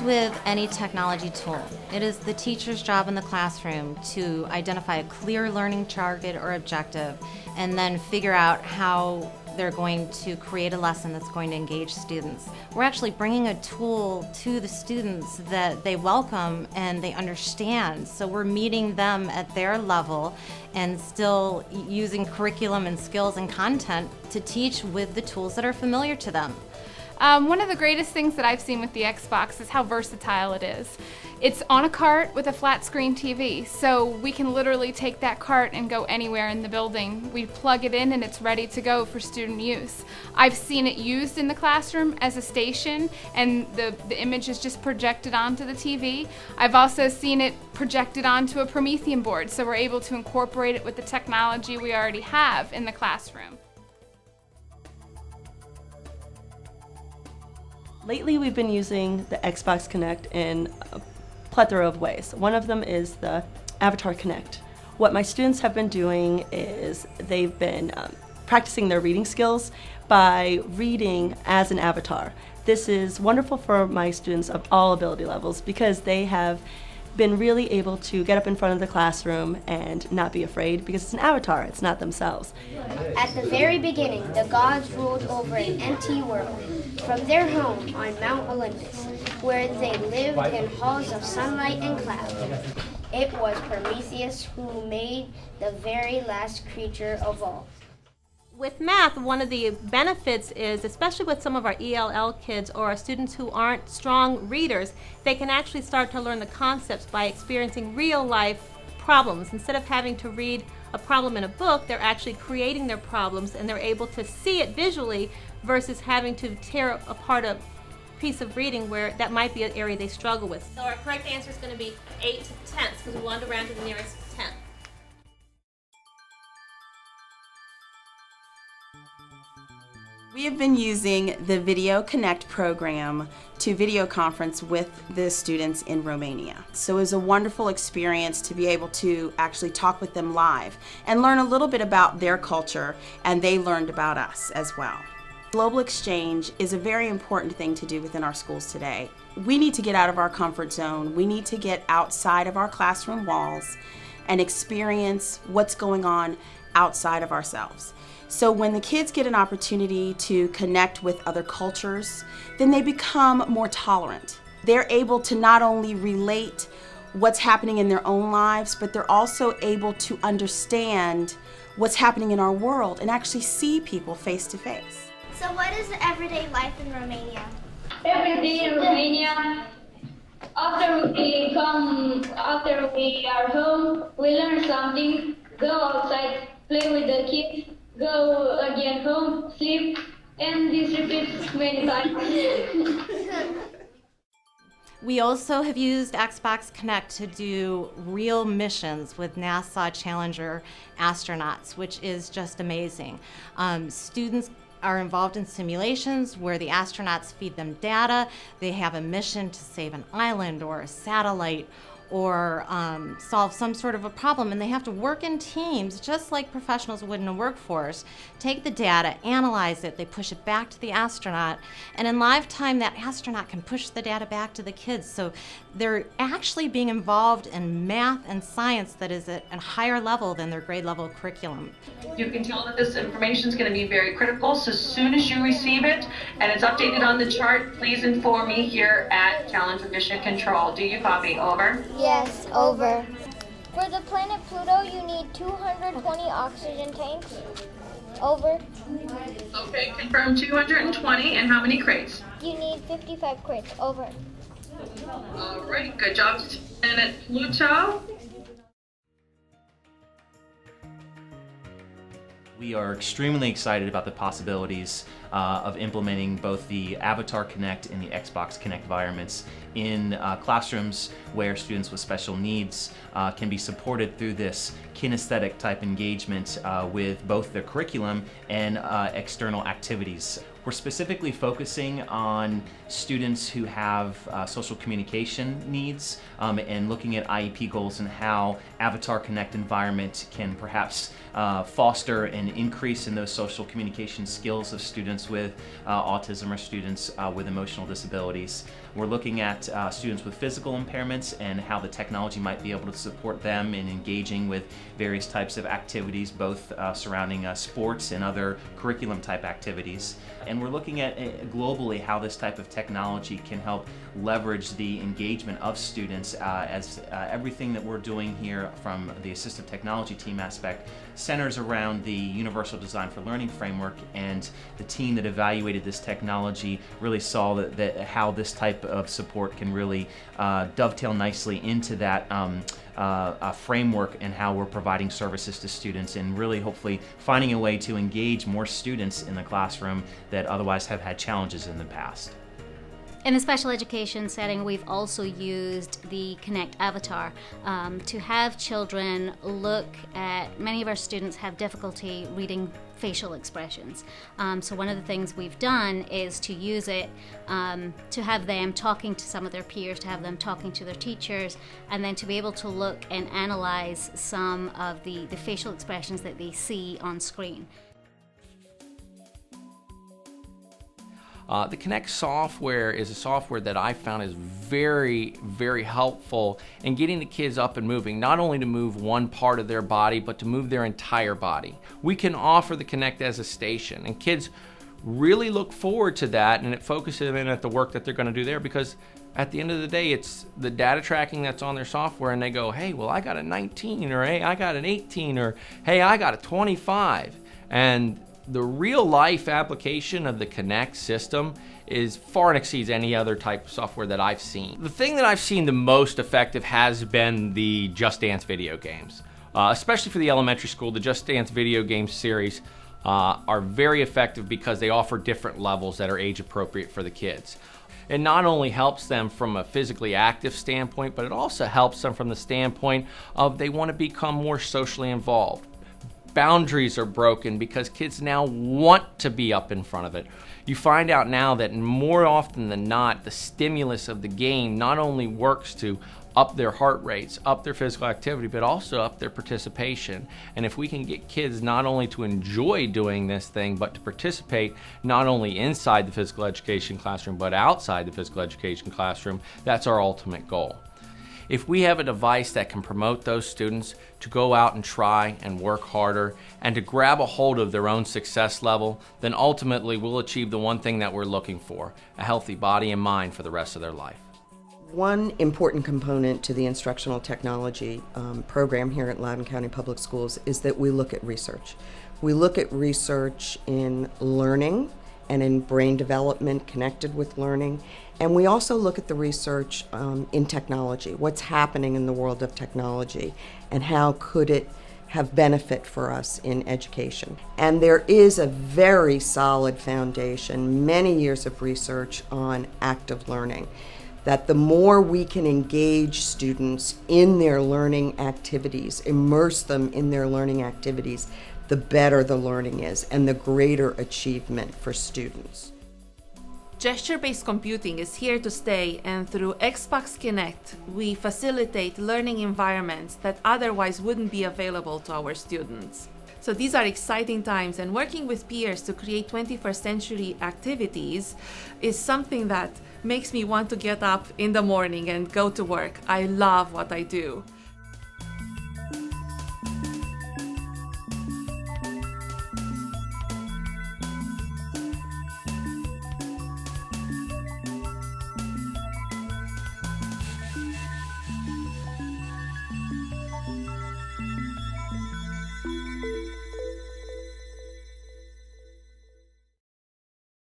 with any technology tool, it is the teacher's job in the classroom to identify a clear learning target or objective and then figure out how they're going to create a lesson that's going to engage students. We're actually bringing a tool to the students that they welcome and they understand. So we're meeting them at their level and still using curriculum and skills and content to teach with the tools that are familiar to them. One of the greatest things that I've seen with the Xbox is how versatile it is. It's on a cart with a flat screen TV, so we can literally take that cart and go anywhere in the building. We plug it in and it's ready to go for student use. I've seen it used in the classroom as a station and the image is just projected onto the TV. I've also seen it projected onto a Promethean board, so we're able to incorporate it with the technology we already have in the classroom. Lately, we've been using the Xbox Kinect in a plethora of ways. One of them is the Avatar Kinect. What my students have been doing is they've been practicing their reading skills by reading as an avatar. This is wonderful for my students of all ability levels because they have been really able to get up in front of the classroom and not be afraid because it's an avatar, it's not themselves. At the very beginning, the gods ruled over an empty world from their home on Mount Olympus, where they lived in halls of sunlight and cloud. It was Prometheus who made the very last creature of all. With math, one of the benefits is, especially with some of our ELL kids or our students who aren't strong readers, they can actually start to learn the concepts by experiencing real life problems. Instead of having to read a problem in a book, they're actually creating their problems and they're able to see it visually versus having to tear apart a piece of reading where that might be an area they struggle with. So our correct answer is going to be 8 tenths because we want to round to the nearest tenth. We have been using the Video Kinect program to video conference with the students in Romania. So it was a wonderful experience to be able to actually talk with them live and learn a little bit about their culture, and they learned about us as well. Global exchange is a very important thing to do within our schools today. We need to get out of our comfort zone. We need to get outside of our classroom walls and experience what's going on outside of ourselves. So when the kids get an opportunity to connect with other cultures, then they become more tolerant. They're able to not only relate what's happening in their own lives, but they're also able to understand what's happening in our world and actually see people face to face. So what is the everyday life in Romania? Every day in Romania, after we are home, we learn something, go outside, play with the kids, go again home, sleep, and this repeats many times. We also have used Xbox Kinect to do real missions with NASA Challenger astronauts, which is just amazing. Students are involved in simulations where the astronauts feed them data. They have a mission to save an island or a satellite or solve some sort of a problem, and they have to work in teams just like professionals would in a workforce. Take the data, analyze it, they push it back to the astronaut, and in live time that astronaut can push the data back to the kids. So they're actually being involved in math and science that is at a higher level than their grade level curriculum. You can tell that this information is going to be very critical, so as soon as you receive it and it's updated on the chart, please inform me here at Challenger Mission Control. Do you copy? Over? Yes, over. For the planet Pluto, you need 220 oxygen tanks. Over. Okay, confirm 220. And how many crates? You need 55 crates. Over. All right, good job, Planet Pluto. We are extremely excited about the possibilities of implementing both the Avatar Kinect and the Xbox Kinect environments in classrooms where students with special needs can be supported through this kinesthetic type engagement with both their curriculum and external activities. We're specifically focusing on students who have social communication needs and looking at IEP goals and how Avatar Connect environment can perhaps foster an increase in those social communication skills of students with autism or students with emotional disabilities. We're looking at students with physical impairments and how the technology might be able to support them in engaging with various types of activities, both surrounding sports and other curriculum type activities. And we're looking at globally how this type of technology can help leverage the engagement of students as everything that we're doing here from the assistive technology team aspect centers around the Universal Design for Learning framework, and the team that evaluated this technology really saw that how this type of support can really dovetail nicely into that framework and how we're providing services to students, and really hopefully finding a way to engage more students in the classroom that otherwise have had challenges in the past. In the special education setting, we've also used the Kinect avatar to have children look at, many of our students have difficulty reading facial expressions. So one of the things we've done is to use it to have them talking to some of their peers, to have them talking to their teachers, and then to be able to look and analyze some of the facial expressions that they see on screen. The Kinect software is a software that I found is very, very helpful in getting the kids up and moving, not only to move one part of their body, but to move their entire body. We can offer the Kinect as a station, and kids really look forward to that, and it focuses in at the work that they're going to do there, because at the end of the day, it's the data tracking that's on their software, and they go, hey, well, I got a 19, or hey, I got an 18, or hey, I got a 25. And the real life application of the Kinect system is far and exceeds any other type of software that I've seen. The thing that I've seen the most effective has been the Just Dance video games. Especially for the elementary school, the Just Dance video game series are very effective because they offer different levels that are age appropriate for the kids. It not only helps them from a physically active standpoint, but it also helps them from the standpoint of they want to become more socially involved. Boundaries are broken because kids now want to be up in front of it. You find out now that more often than not, the stimulus of the game not only works to up their heart rates, up their physical activity, but also up their participation. And if we can get kids not only to enjoy doing this thing, but to participate not only inside the physical education classroom, but outside the physical education classroom, that's our ultimate goal. If we have a device that can promote those students to go out and try and work harder and to grab a hold of their own success level, then ultimately we'll achieve the one thing that we're looking for, a healthy body and mind for the rest of their life. One important component to the instructional technology program here at Loudoun County Public Schools is that we look at research. We look at research in learning and in brain development connected with learning. And we also look at the research in technology, what's happening in the world of technology, and how could it have benefit for us in education. And there is a very solid foundation, many years of research on active learning, that the more we can engage students in their learning activities, immerse them in their learning activities, the better the learning is and the greater achievement for students. Gesture-based computing is here to stay, and through Xbox Kinect, we facilitate learning environments that otherwise wouldn't be available to our students. So these are exciting times, and working with peers to create 21st century activities is something that makes me want to get up in the morning and go to work. I love what I do.